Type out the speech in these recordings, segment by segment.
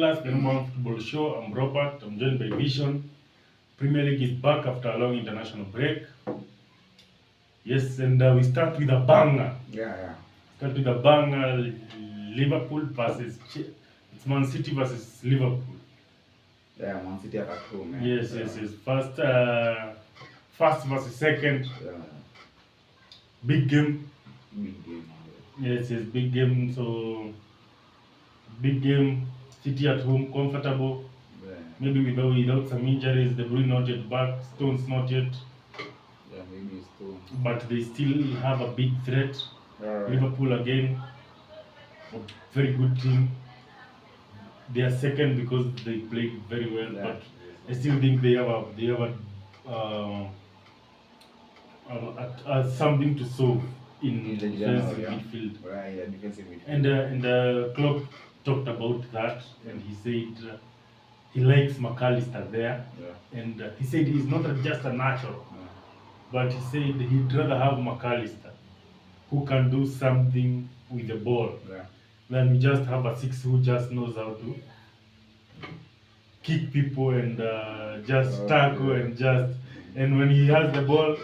Pillars, the number one football show. I'm Robert. I'm joined by Vision. Premier League is back after a long international break. Yes, and we start with a banger. Start with a banger. Liverpool versus it's Mancity versus Liverpool. Yeah, Mancity at home. Man. Yes. First versus second. Big game. Yes, big game. So big game. City at home, comfortable. Maybe without some injuries. De Bruyne not yet back. Stones not yet. Yeah, maybe Stones. But they still have a big threat. Liverpool again, a very good team. They are second because they played very well, but I still think they have something to solve in the defensive midfield. Defensive midfield. And Klopp talked about that, and he said he likes McAllister there, and he said he's not just a natural, but he said he'd rather have McAllister, who can do something with the ball, than we just have a six who just knows how to kick people and just tackle and when he has the ball,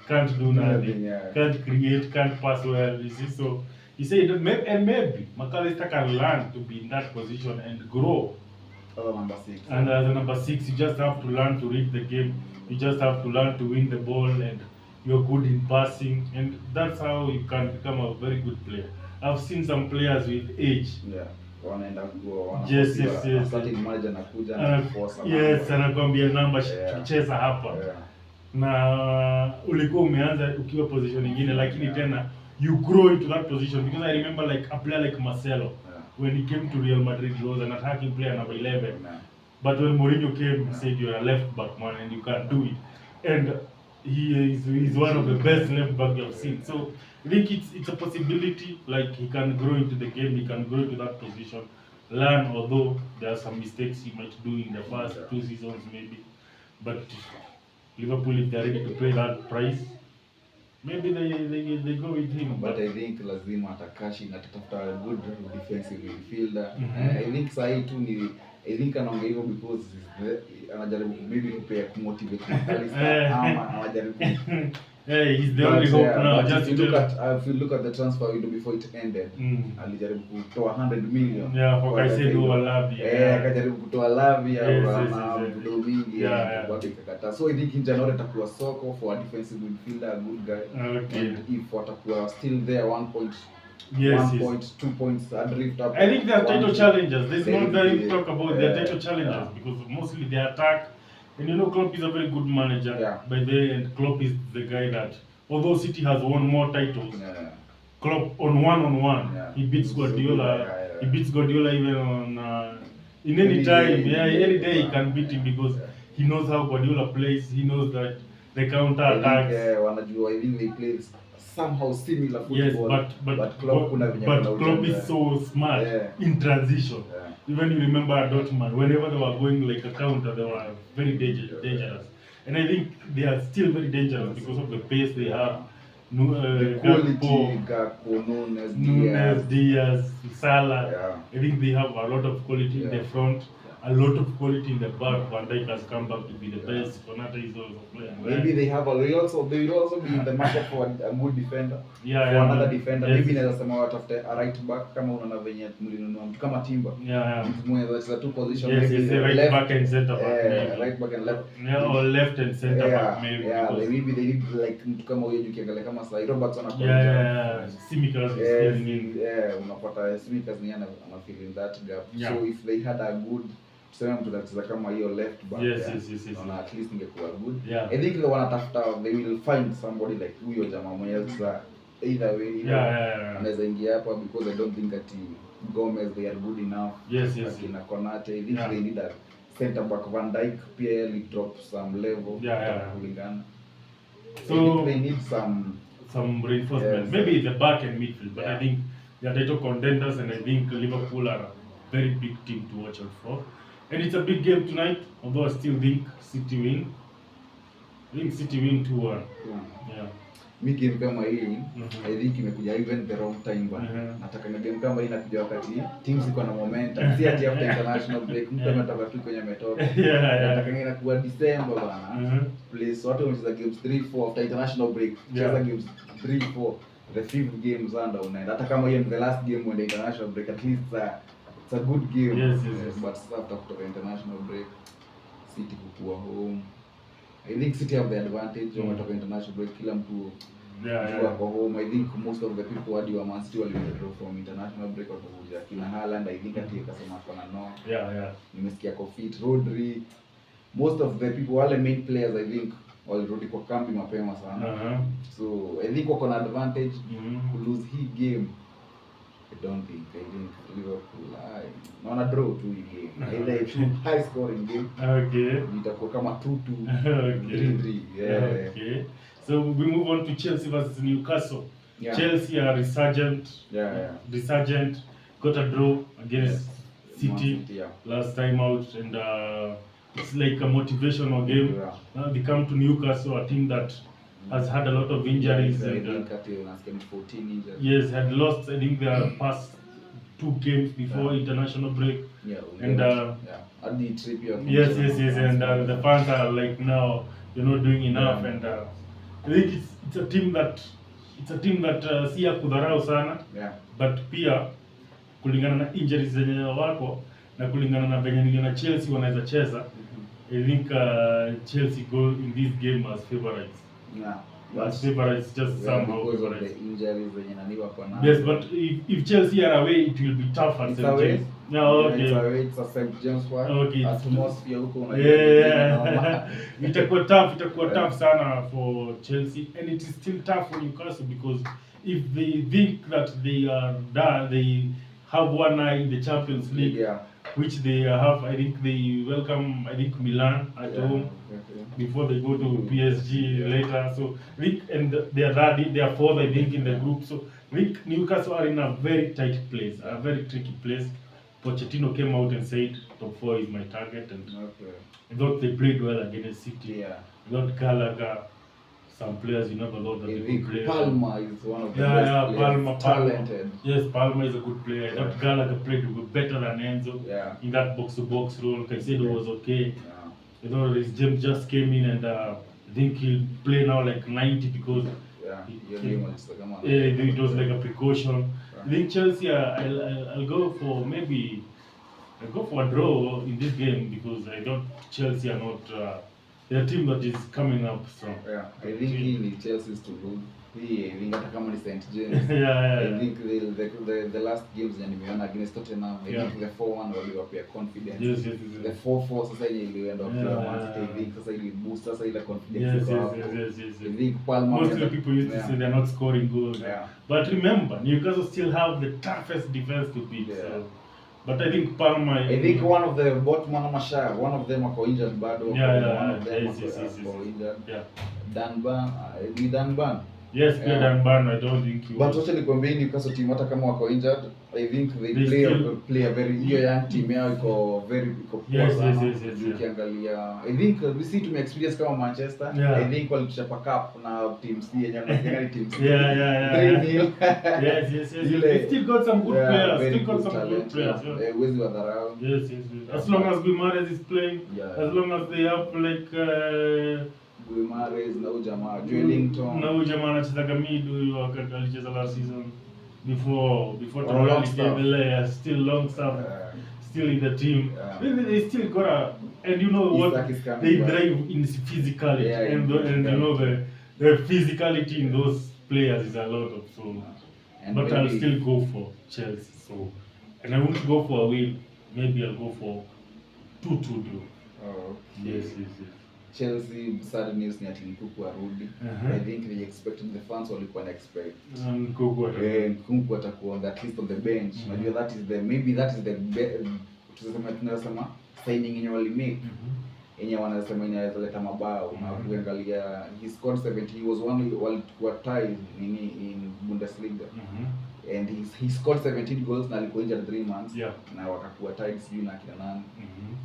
can't do nothing, can't create, can't pass well. You see, so he said maybe McAllister can learn to be in that position and grow. Number 6. And as a number 6, you just have to learn to read the game. You just have to learn to win the ball, and you're good in passing, and that's how you can become a very good player. I've seen some players with age. Yes. Anakuambia namba cheza hapa. Na ulikuwa umeanza ukiwa position nyingine, lakini tena you grow into that position, because I remember like a player like Marcelo, when he came to Real Madrid, he was an attacking player, number 11. But when Mourinho came, he said you're a left back man and you can't do it. And he's one of the best left back I've seen. So I think it's a possibility. Like, he can grow into the game, he can grow into that position, learn. Although there are some mistakes he might do in the first 2 seasons maybe, but Liverpool, if they're ready to pay that price, maybe they go with him. But I think lazima atakashi na tatafuta a good defensive midfielder. I think sahi tu ni anaongea hivyo because anajaribu maybe kumotivate McAllister ama anajaribu he's the only hope now. Just if you look at the transfer window before it ended, alijaribu kutoa 100 million. For Caicedo Lavia. Akajaribu kutoa Lavia na mdo mingi kwa kikakata. So I think in January atakuwa soko for a defensive midfielder, a good guy. And if watakuwa still there 1 point, 2 points adrift up. I think they are title challengers. There's no very talk about their title challengers because mostly they attack. And you know, Klopp is a very good manager. By the way, and Klopp is the guy that, although City has won more titles, Klopp on one-on-one, he beats Guardiola. He beats Guardiola even on in any time. Any day he can beat him because he knows how Guardiola plays. He knows that the counter attacks. I think they play somehow similar football. Yes, but Klopp is so smart in transition. Even you remember at Dortmund, whenever they were going like a counter, they were very dangerous. And I think they are still very dangerous because of the pace they have. The quality, Gakpo, Nunes, Diaz, Salah. I think they have a lot of quality in the front, a lot of quality in the back. Van Dijk has come back to be the best. Konate is also playing well. Maybe they will also be in the market for a good defender. Another defender. Maybe naweza sema watafute a right back kama unaona venye mlinunua mtu kama Timber. Mtu mwenye anaweza two position, maybe right back and center back. Right back and left. Or left and center back maybe. Maybe they need like mtu kama huyo ukiangalia kama sasa Robertson anakuja. Tsimikas is feeling in. Unapata Tsimikas ni ana feeling that gap. So if they had a good mtu kama hiyo left back, at least ingekuwa good. I think they wanatafuta, they will find somebody like huyo jamaa mwenye sasa either way anaweza ingia hapa, because I don't think that Gomez they are good enough. Na Konate, I think they need a center back. Van Dijk pia will drop some level kulingana. So they need some reinforcement, maybe the back and midfield, but I think they are title contenders, and I think Liverpool are a very big team to watch out for. And it's a big game tonight, although I still think City win. I think City win 2-1. mi game kama hii I think imekuja even the wrong time bana. Nataka ni game kama hii inakuja wakati teams iko na momentum, si ati after international break mtu ametoka tu kwenye ametoka. Nataka ni inakuwa December bana. Please watu wanacheza games 3-4 after international break. Cheza games 3-4 the fifth games under unaenda. Hata kama hiyo ni the last game when the international break, at least it's a good game. Yes. But after kutoka international break City kukua home. I think City have the advantage when kutoka international break, kila mtu kwa home. I think most of the people wadi wa Mancity withdraw from international break watakuja. Kina Haaland I think ati akasema kuna no. Nimesikia kwa fit Rodri. Most of the people, wale main players I think walirudi kwa kambi mapema sana. So I think wako na advantage to lose hii game. I think Liverpool naona draw tu hii game. Either it's a high scoring game. Itakuwa kama 2-2 3-3. So we move on to Chelsea versus Newcastle. Chelsea are resurgent. Resurgent. Got a draw against City last time out, and it's like a motivational game. They come to Newcastle, a team that has had a lot of injuries and 14 injuries. Yes, had lost I think their past 2 games before international break. And yes, and the fans are like now you're not doing enough, and I think it's a team that si ya kudharau sana, but pia kulingana na injuries zenye wako na kulingana na venye niliona Chelsea wanaweza cheza, I think Chelsea go in this game as favorites. As favorites just somehow because of the injuries zenye naniwa kwa na. Yes, but if Chelsea are away it will be tough at St. James. It's a St. James one. Atmosphere huko unajua. Itakuwa tough sana for Chelsea, and it is still tough for Newcastle because if they think that they are done, they have one eye in the Champions League, which they have. I think they welcome Milan at home before they go to PSG later. So I think, and they are fourth I think in the group. So I think Newcastle are in a very tight place, a very tricky place. Pochettino came out and said top 4 is my target, and I thought they played well against City. I thought Gallagher, some players you never thought that they could play. Palmer is one of the best players. Talented. Yes, Palmer is a good player. I thought Gallagher played better than Enzo in that box-to-box role. Caicedo was okay. You know, Stjames just came in, and I think he'll play now like 90 because it was like a precaution. I think Chelsea, I'll go for a draw in this game because I thought Chelsea are not. They're a team that is coming up strong. I think he Chelsea is to lose. I think hata kama ni St. James. I think the last games nimeona against Tottenham, I think the 4-1 waliwapea confidence. Yes. The 4-4 sasa ile ilienda kwa Mancity, I think sasa ile boost sasa ile confidence. Yes. I think Palmer. Most of the people used to say they're not scoring goals. But remember, Newcastle still have the toughest defense to beat. So. But I think Palmer. I think one of the Botman Mashire, one of them are injured bad. One of them are injured. Danban. Yes, Danban. I don't think you. But actually, kwambia Newcastle team hata kama wako injured, I think they play a very young team yao iko very Yes. Ukiangalia, I think we see to experience kama Manchester. I think walichapa cup na team C yenyewe na team C. 3-0. Yes. They still got some good players. Wezi wa dharau. Yes. As long as Guimaraes is playing, as long as they have like Guimaraes na ujamaa Joelinton. Na ujamaa anachezaga mid wakati alicheza last season before Torreira came, still long stuff. Still in the team. They still got and you know what, they drive in physicality, and you know the physicality in those players is a lot of so. But I'll still go for Chelsea. So, and I won't go for a win. Maybe I'll go for 2-2 draw. Yes. Chelsea sad news ni ati Nkunku arudi. I think they expected, the fans walikuwa na expect Nkunku atakuwa at least on the bench. Unajua that is the tunasema signing yenye wali make yenye wanasema inaleta mabao. Na kuangalia he scored 70, he was one walikuwa tied in Bundesliga. And he scored 17 goals na alikuwa injured 3 months na wakakuwa tied sijui na kina nani.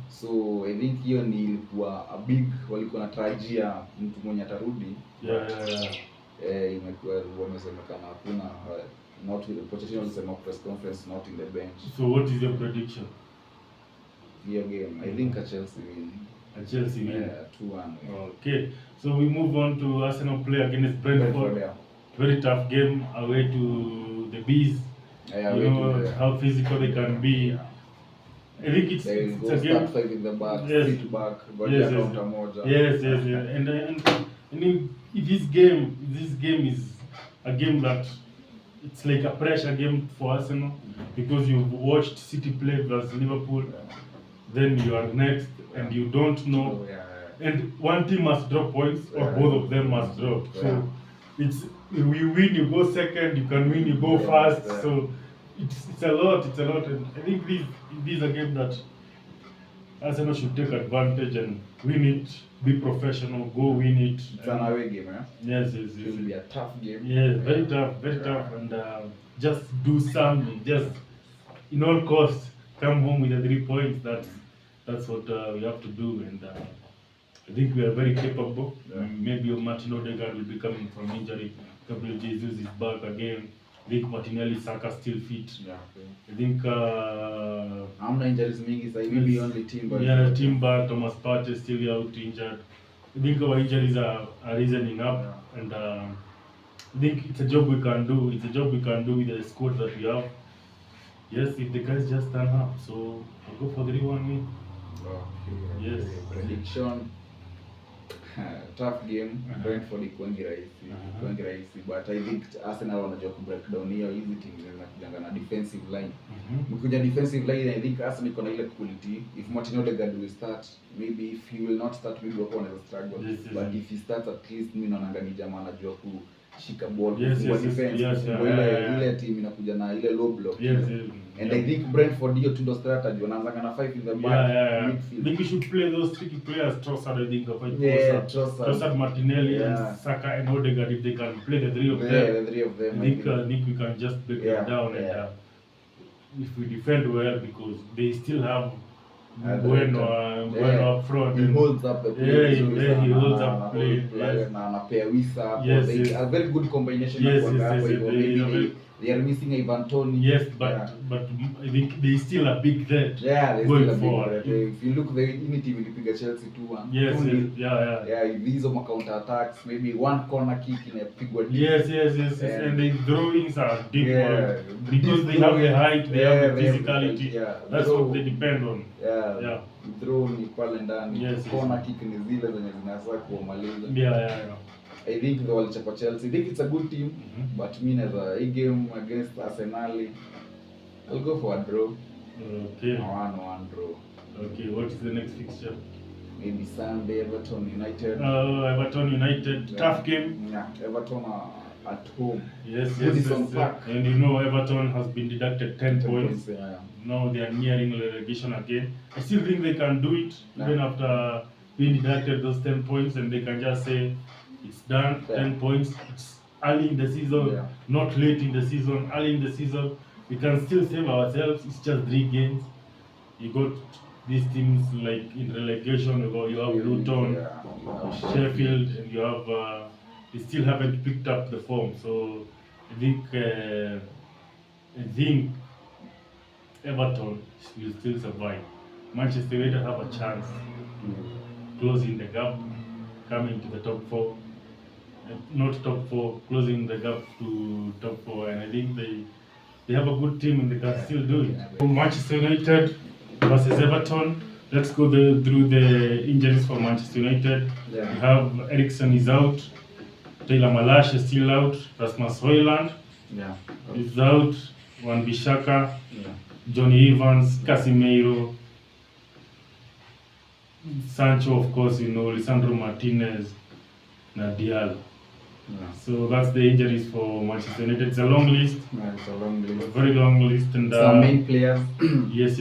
So I think hiyo ni ilikuwa a big walikuwa natarajia mtu mwenye atarudi. Imekuwa wamesemekana hakuna not with the Pochettino alisema press conference, not in the bench. So what is your prediction? Your game, I think a Chelsea win. A Chelsea win. 2-1. Okay, so we move on to Arsenal play against Brentford. Very tough game away to the Bees. You know how physical they can be. Yeah. I think it's a game. Start 5 in the back, sit back, yes. And this game is a game that it's like a pressure game for Arsenal because you've watched City play versus Liverpool, then you are next and you don't know, and one team must drop points or both of them must drop. So it's you win, you go second, you can win, you go fast. So it's a lot, and I think this is a game that Arsenal should take advantage and win it, be professional, go win it. It's an away game, Yes. It will be a tough game. Yeah, very tough, and just do something, just in all costs, come home with the 3 points. That's what we have to do, and I think we are very capable. Maybe Martin Odegaard will be coming from injury. Gabriel Jesus is back again. I think Martinelli, Saka still fit. I think I'm not injuries mingi, so maybe only Timber. Yeah, Timber, Thomas Partey still out injured. I think our injuries are reasoning up, and I think it's a job we can do. It's a job we can do with the squad that we have. Yes, if the guys just turn up, so I'll go for 3-1 win. Okay. Yes. Prediction. Tough game. Brentford ikwengi rahisi, but I think Arsenal wanajua ku break down hiyo hizi team zinakujanga na defensive line. Mkuja defensive line, I think Arsenal iko na ile quality. If Martin Odegaard will start, maybe if he will not start, maybe wako wanaweza struggle. But if he starts, at least mimi naona ni jamaa anajua kushika ball kwa defense. Ile team inakuja na ile low block. And I think Brentford hiyo tundo strategy wanaanza na 5 in the back. Midfield. I think we should play those tricky players. Trossard, I think, Trossard, Martinelli, and Saka and Odegaard. If they can play the three of them, I think we can just break them down. And if we defend well, because they still have Bueno up front. He holds up the play. He holds up play. A very good combination. They are missing Ivan Toney. Yes, but I think they still a big threat. Going forward. If you look, the unity will pick a Chelsea 2-1. These are counter attacks. Maybe one corner kick in a big one. Yes. And the drawings are deep because they have the height, they have the physicality. That's what they depend on. Throw ni pale ndani. Corner kick ni zile zenye zinaweza kuomaliza. I think they will chapa Chelsea. I think it's a good team, but me as a game against Arsenal, I'll go for a draw. Okay. 1-1 draw. Okay, what is the next fixture? Maybe Sunday, Everton United. Everton United, tough game. Everton are at home. Yes. Park. And you know Everton has been deducted 10 points. Now they are nearing relegation again. I still think they can do it, even after being deducted those 10 points, and they can just say, it's done, 10 points. It's early in the season, not late in the season. Early in the season, we can still save ourselves. It's just 3 games. You got these teams like in relegation. You have Luton, Sheffield, and you have. They still haven't picked up the form. So I think Everton will still survive. Manchester United have a chance to closing the gap, coming to the top 4. Not top 4, closing the gap to top 4, and I think they have a good team and they can still do it. Manchester United versus Everton. Let's go through the injuries for Manchester United. We have Eriksen is out, Taylor Malash is still out, Rasmus Højlund is out, Wan-Bissaka, Johnny Evans, Casemiro, Sancho, of course, Lisandro Martinez, Diallo. So that's the injuries for Manchester United. It's a long list. It's a long list. A very long list. And some main players. Yes.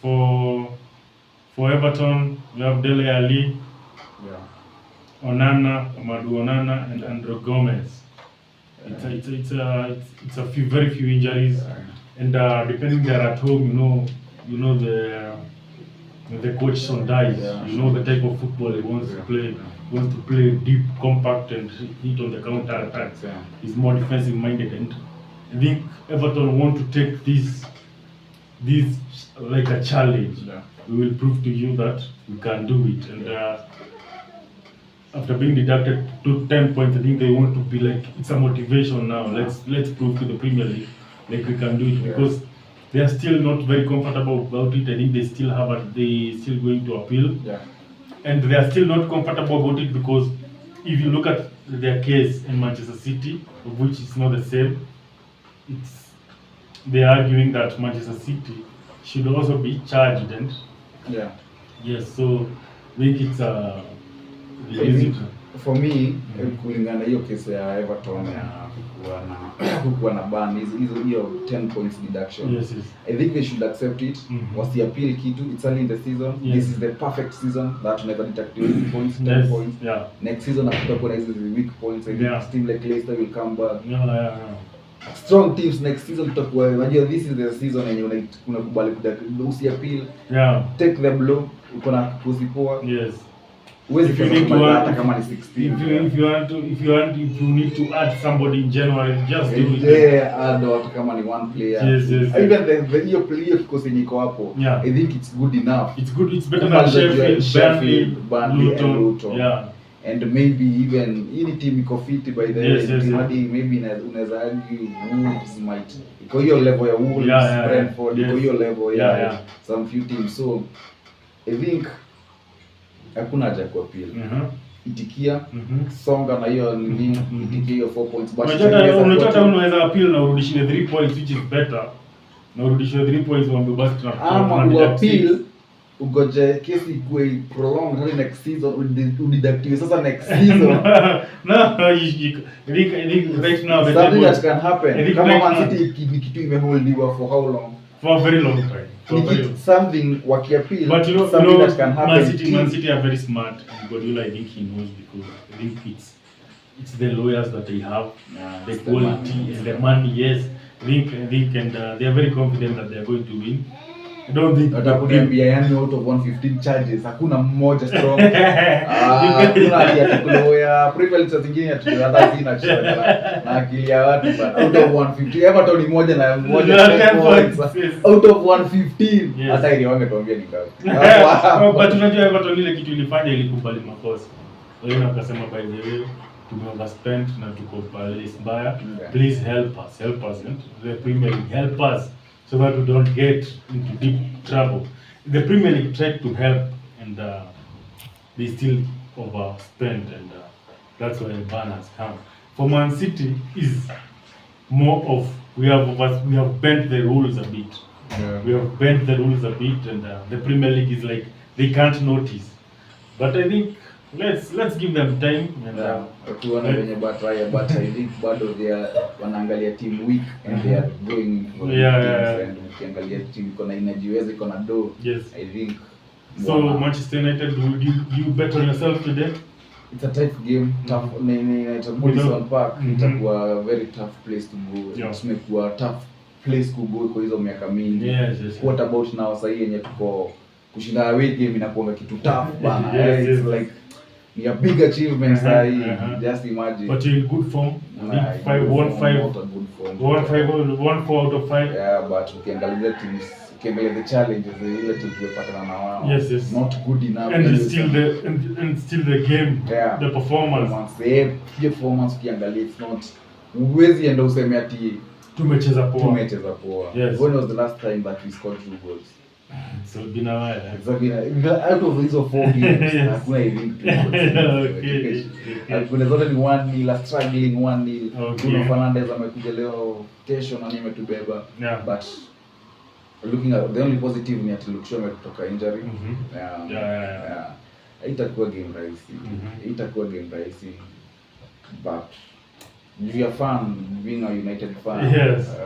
For Everton, we have Dele Alli, Amadou Onana, and Andrew Gomez. It's a very few injuries, and depending they're at home, the coach on dice. You know the type of football he wants to play. wants to play deep, compact, and hit on the counter attack. He's more defensive minded, and I think Everton want to take this like a challenge. We will prove to you that we can do it, and after being deducted to 10 points, I think they want to be like, it's a motivation now. Let's prove to the Premier League like we can do it, because they are still not very comfortable about it. I think they still going to appeal, and they are still not comfortable about it because if you look at their case in Manchester City, of which is not the same, they are arguing that Manchester City should also be charged, and so I think it's for me, kulingana hiyo kesi ya Everton ya kukuwa na ban hiyo 10 points deduction. I think they should accept it. Wasiappeal kitu, it's early in the season. This is the perfect season that tunaweza deduct 10 points, 10 points. Next season tutakuwa na hizo weak points. I think team like Leicester will come back. Strong teams next season tutakuwa, unajua this is the season yenye unakubali usiappeal. Take the blow, uko na kuzi poa. If you need to add, if you need to add somebody in January, just do it. Add what kama ni one player. Even the player kikosi niko hapo. I think it's good enough. It's good. It's better than Sheffield, Burnley, and Luton. And maybe even any team iko fit by the way. Maybe unaweza argue Wolves might. Iko hiyo level ya Wolves, Brentford, iko hiyo level ya some few teams. So I think hakuna haja kwa appeal. Itikia, songa na hiyo nini, itikia hiyo 4 points. Unaweza appeal na urudishie 3 points, which is better. Na urudishie 3 points wambe basi tunapata. Appeal, ugoje kesi ikuwe prolonged hadi next season, udeductiwe sasa next season. Right now something that can happen. Kama Mancity kitu imeholdiwa for how long? For a very long time. Something wakiappeal, but something that can happen. Mancity are very smart. Guardiola, I think he knows, because I think it's the lawyers that they have, the quality and the money. Yes, I think, and they are very confident that they are going to win. I don't think atakuambia yani out of 115 charges hakuna mmoja strong. Kuna ya Premier League zingine hata zina chana na akili ya watu, but out of 150 Everton ni moja na moja 10 points out of 115 hata ile wangetuambia ni ngapi. But unajua Everton ile kitu ilifanya ilikubali makosa. Wao wakasema by the way tumeoverspend na tuko pale mbaya. Please help us and the Premier League help us, so that we don't get into deep trouble. The Premier League tried to help, and they still overspend, and that's why the ban has come. For Mancity is more of we have bent the rules a bit. We have bent the rules a bit, and the Premier League is like they can't notice. But I think let's give them time, and tuone wenye but I think bado they are wanaangalia team weak and they are going for and ukiangalia team iko inajiweza iko na do. I think so Manchester United, you bet on yourself today. It's a tough game, tough. It's a Goodison Park. Itakuwa a very tough place to go. Tumekuwa tough place to go kwa hizo miaka mingi. What about now sasa yenye tuko kushinda away game inakuwa kitu tough bana. It's like a big achievement just imagine. But you're in good form. 1-4 out of 5. Yeah, but ukiangalia teams, ukiangalia the challenges ile tulipatana na wao. Not good enough. And still the game, the performance. The performance ukiangalia it's not. Uwezi enda useme ati tumecheza poa. When was the last time that we scored 2 goals? So been a while. Out of these 4 games, hakuna even 2 goals. Kuna zote ni 1-0, struggling 1-0. Bruno Fernandes amekuja leo, kesho na nimetubeba. But looking at the only positive ni ati Luke ametoka injury. Itakuwa game rahisi. But if you're a fan, being a United fan,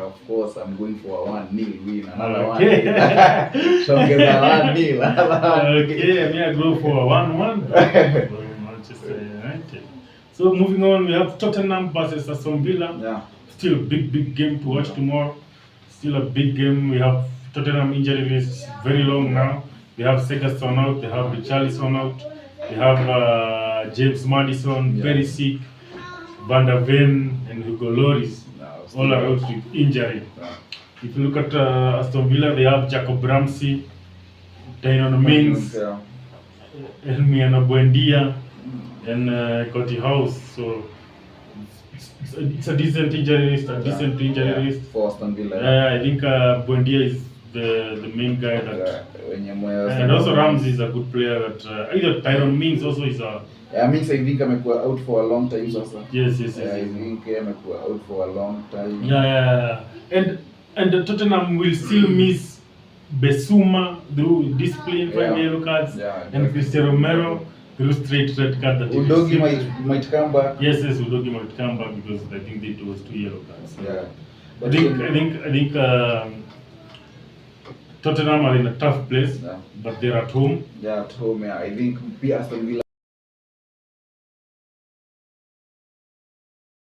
of course I'm going for a 1-0 win, another 1-0. Shongeza 1-0. Okay, me I go for a 1-1 for Manchester United. So moving on, we have Tottenham versus Aston Villa. Still a big game to watch tomorrow. Still a big game. We have Tottenham injury list very long now. They have Segerson out, they have Richarlison out, they have James Maddison, very sick. Van der Ven and Hugo Lloris, all are out with injury. If you look at Aston Villa, they have Jacob Ramsey, Tyrone Mings, Elmiano Buendia, and Coty House. So it's a decent injury list, for Aston Villa. I think Buendia is the main guy that. And also Ramsey is a good player. That either Tyrone Mings also is a. Mings I think amekuwa out for a long time sasa. Yes. I think amekuwa out for a long time. And Tottenham will still miss Besuma through discipline, 5 yellow cards, and Cristiano Romero through straight red card. That Udogi might come back. Yes, Udogi might come back because I think it was 2 yellow cards. But I think Tottenham are in a tough place, but they're at home. At home. I think Aston Villa